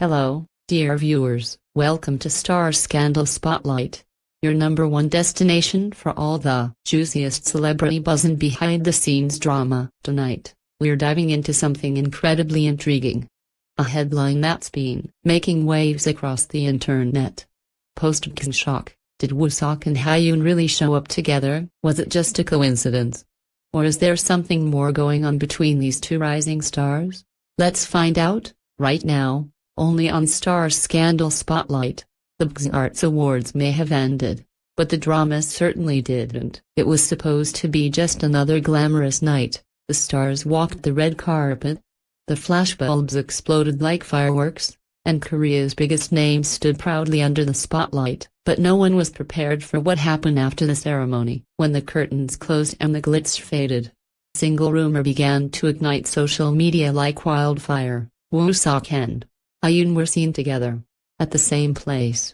Hello, dear viewers, welcome to Star Scandal Spotlight, your #1 destination for all the juiciest celebrity buzz and behind-the-scenes drama. Tonight, we're diving into something incredibly intriguing. A headline that's been making waves across the internet. Post-Baeksang shock. Did Woo-seok and Hye-yoon really show up together? Was it just a coincidence? Or is there something more going on between these two rising stars? Let's find out, right now, only on Star Scandal Spotlight. The Baeksang Arts Awards may have ended, but the drama certainly didn't. It was supposed to be just another glamorous night. The stars walked the red carpet. The flashbulbs exploded like fireworks, and Korea's biggest names stood proudly under the spotlight. But no one was prepared for what happened after the ceremony. When the curtains closed and the glitz faded, a single rumor began to ignite social media like wildfire. Woo-seok and Hye-yoon were seen together, at the same place,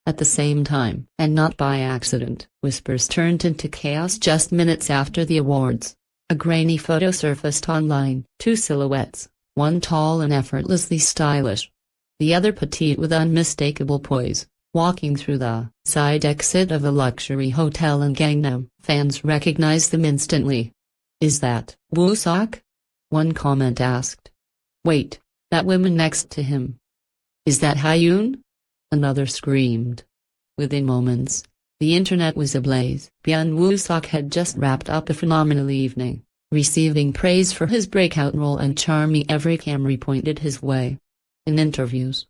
at the same time. And not by accident. Whispers turned into chaos just minutes after the awards. A grainy photo surfaced online. Two silhouettes, one tall and effortlessly stylish, the other petite with unmistakable poise, walking through the side exit of a luxury hotel in Gangnam. Fans recognized them instantly. "Is that Woo-seok?" one comment asked. "Wait, that woman next to him. Is that Hye-yoon?" another screamed. Within moments, the internet was ablaze. Woo-seok had just wrapped up a phenomenal evening, receiving praise for his breakout role and charming every camera pointed his way. In interviews,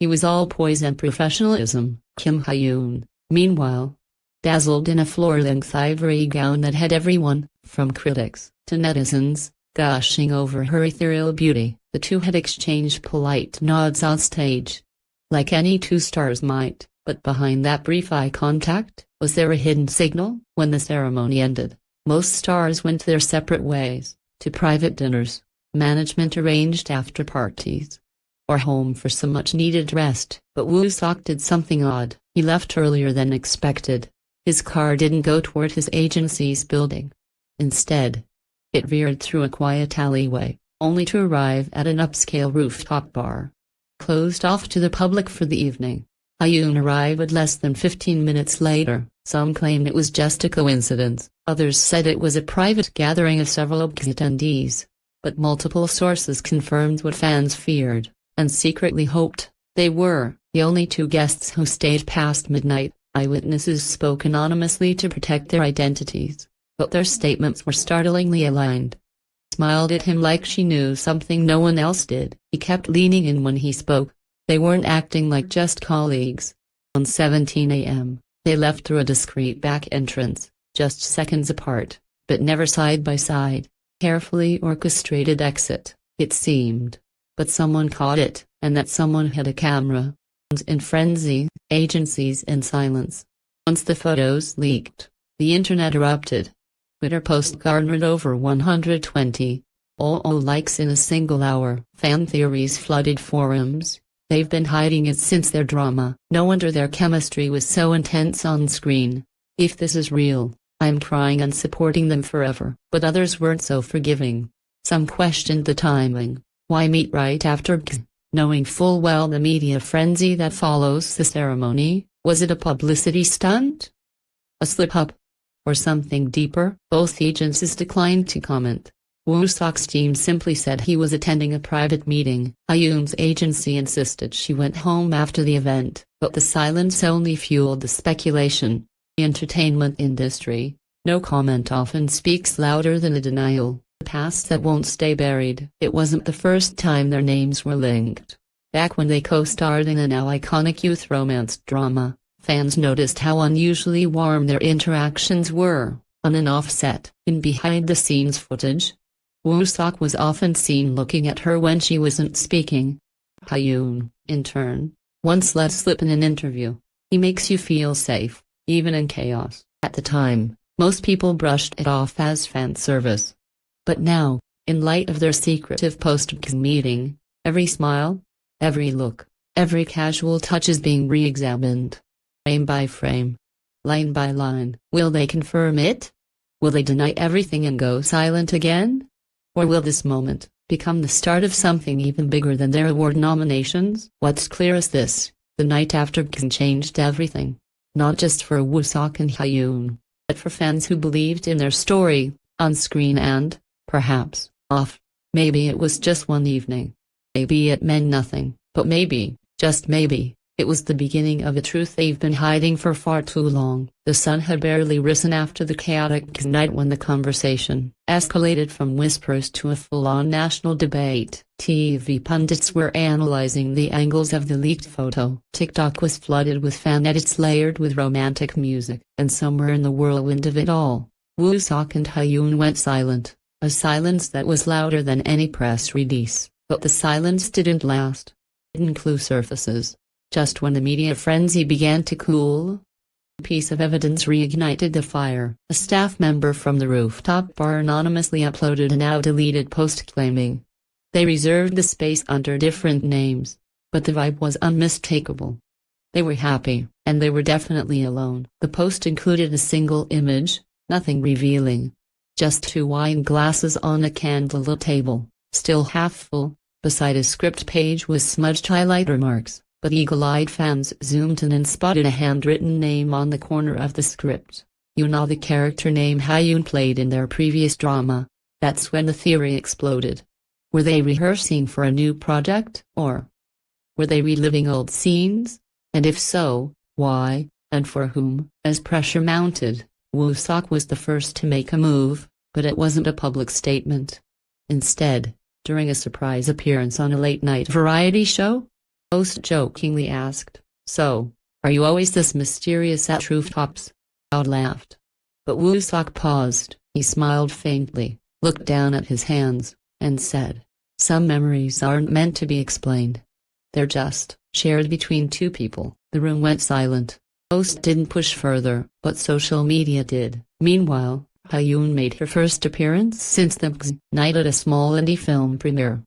he was all poise and professionalism. Hye-yoon, meanwhile, dazzled in a floor-length ivory gown that had everyone, from critics to netizens, gushing over her ethereal beauty. The two had exchanged polite nods on stage, like any two stars might, but behind that brief eye contact, was there a hidden signal? When the ceremony ended, most stars went their separate ways, to private dinners, management-arranged after-parties, or home for some much-needed rest. But Woo-seok did something odd. He left earlier than expected. His car didn't go toward his agency's building. Instead, it veered through a quiet alleyway, only to arrive at an upscale rooftop bar, closed off to the public for the evening. Hye-yoon arrived less than 15 minutes later. Some claimed it was just a coincidence. Others said it was a private gathering of several Baeksang attendees. But multiple sources confirmed what fans feared, and secretly hoped. They were the only two guests who stayed past midnight. Eyewitnesses spoke anonymously to protect their identities, but their statements were startlingly aligned. Smiled at him like she knew something no one else did. He kept leaning in when he spoke. They weren't acting like just colleagues. On 17 a.m., they left through a discreet back entrance, just seconds apart, but never side by side. Carefully orchestrated exit, it seemed. But someone caught it, and that someone had a camera. In frenzy, agencies in silence. Once the photos leaked, the internet erupted. Twitter post garnered over 120 likes in a single hour. Fan theories flooded forums. They've been hiding it since their drama. No wonder their chemistry was so intense on screen. If this is real, I'm crying and supporting them forever. But others weren't so forgiving. Some questioned the timing. Why meet right after Baeksang? Knowing full well the media frenzy that follows the ceremony. Was it a publicity stunt? A slip-up? Or something deeper? Both agencies declined to comment. Woo-seok's team simply said he was attending a private meeting. Hye-yoon's agency insisted she went home after the event, but the silence only fueled the speculation. The entertainment industry, no comment often speaks louder than a denial. The past that won't stay buried. It wasn't the first time their names were linked. Back when they co-starred in a now iconic youth romance drama, fans noticed how unusually warm their interactions were, on and off set. In behind-the-scenes footage, Woo-seok was often seen looking at her when she wasn't speaking. Hye-yoon, in turn, once let slip in an interview, "He makes you feel safe, even in chaos." At the time, most people brushed it off as fan service. But now, in light of their secretive post-Baeksang meeting, every smile, every look, every casual touch is being re-examined. Frame by frame, line by line. Will they confirm it? Will they deny everything and go silent again? Or will this moment, become the start of something even bigger than their award nominations? What's clear is this: the night after Baeksang changed everything. Not just for Woo-seok and Hye-yoon, but for fans who believed in their story, on screen and, perhaps, off. Maybe it was just one evening. Maybe it meant nothing, but maybe, just maybe, it was the beginning of a truth they've been hiding for far too long. The sun had barely risen after the chaotic night when the conversation escalated from whispers to a full-on national debate. TV pundits were analyzing the angles of the leaked photo. TikTok was flooded with fan edits layered with romantic music. And somewhere in the whirlwind of it all, Woo-seok and Hye-yoon went silent. A silence that was louder than any press release. But the silence didn't last. Hidden clue surfaces. Just when the media frenzy began to cool, a piece of evidence reignited the fire. A staff member from the rooftop bar anonymously uploaded a now-deleted post claiming they reserved the space under different names, but the vibe was unmistakable. They were happy, and they were definitely alone. The post included a single image, nothing revealing. Just 2 wine glasses on a candlelit table, still half full. Beside a script page with smudged highlighter marks. But eagle-eyed fans zoomed in and spotted a handwritten name on the corner of the script. You know, the character name Hye-yoon played in their previous drama. That's when the theory exploded. Were they rehearsing for a new project, or were they reliving old scenes? And if so, why, and for whom? As pressure mounted, Woo-seok was the first to make a move, but it wasn't a public statement. Instead, during a surprise appearance on a late-night variety show, host jokingly asked, "So, are you always this mysterious at rooftops?" Crowd laughed. But Woo-seok paused. He smiled faintly, looked down at his hands, and said, "Some memories aren't meant to be explained. They're just shared between 2 people." The room went silent. Host didn't push further, but social media did. Meanwhile, Hye-yoon made her first appearance since the Baeksang night at a small indie film premiere.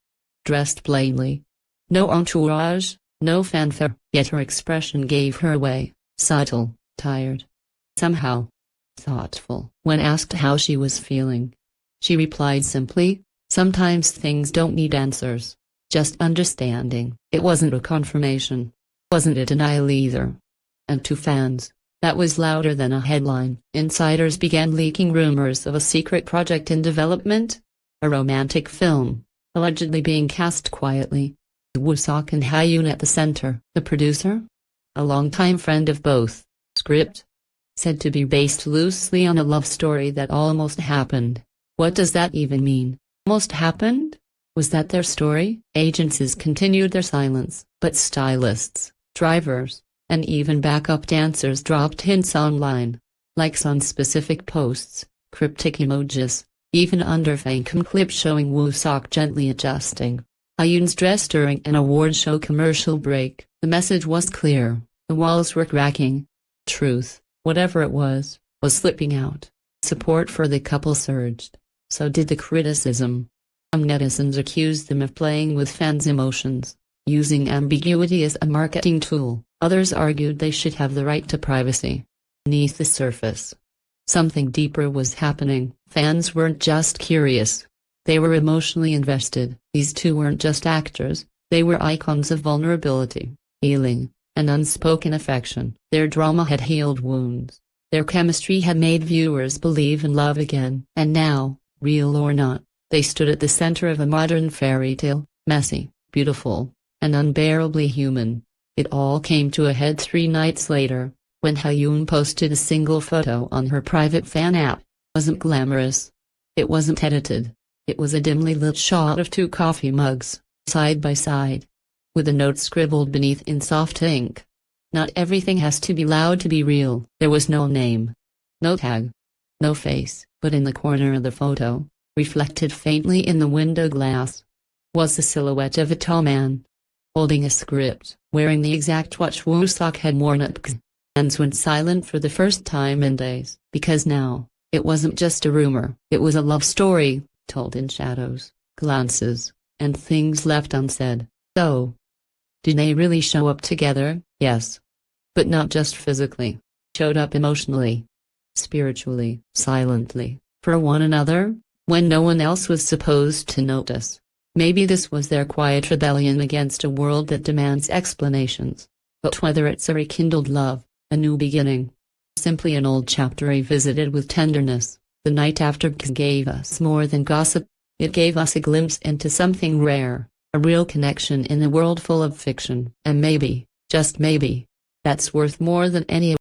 Dressed plainly. No entourage, no fanfare, yet her expression gave her away. Subtle, tired, somehow thoughtful. When asked how she was feeling, she replied simply, "Sometimes things don't need answers, just understanding." It wasn't a confirmation. Wasn't a denial either. And to fans, that was louder than a headline. Insiders began leaking rumors of a secret project in development. A romantic film, allegedly being cast quietly. Woo-seok and Hye-yoon at the center. The producer, a longtime friend of both, script, said to be based loosely on a love story that almost happened. What does that even mean? Almost happened? Was that their story? Agencies continued their silence, but stylists, drivers, and even backup dancers dropped hints online. Likes on specific posts, cryptic emojis, even under-Baeksang clip showing Woo-seok gently adjusting Hye-yoon's dress during an award show commercial break. The message was clear. The walls were cracking. Truth, whatever it was slipping out. Support for the couple surged. So did the criticism. Some netizens accused them of playing with fans' emotions, using ambiguity as a marketing tool. Others argued they should have the right to privacy. Beneath the surface, something deeper was happening. Fans weren't just curious. They were emotionally invested. These 2 weren't just actors, they were icons of vulnerability, healing, and unspoken affection. Their drama had healed wounds. Their chemistry had made viewers believe in love again. And now, real or not, they stood at the center of a modern fairy tale, messy, beautiful, and unbearably human. It all came to a head 3 nights later, when Hye-yoon posted a single photo on her private fan app. It wasn't glamorous. It wasn't edited. It was a dimly lit shot of 2 coffee mugs, side by side, with a note scribbled beneath in soft ink. Not everything has to be loud to be real. There was no name, no tag, no face, but in the corner of the photo, reflected faintly in the window glass, was the silhouette of a tall man, holding a script, wearing the exact watch Woo-seok had worn at Baeksang. Fans went silent for the first time in days, because now, it wasn't just a rumor, it was a love story, told in shadows, glances, and things left unsaid. So, did they really show up together? Yes. But not just physically. Showed up emotionally, spiritually, silently, for one another, when no one else was supposed to notice. Maybe this was their quiet rebellion against a world that demands explanations. But whether it's a rekindled love, a new beginning, simply an old chapter revisited with tenderness, The Night After gave us more than gossip. It gave us a glimpse into something rare, a real connection in a world full of fiction. And maybe, just maybe, that's worth more than any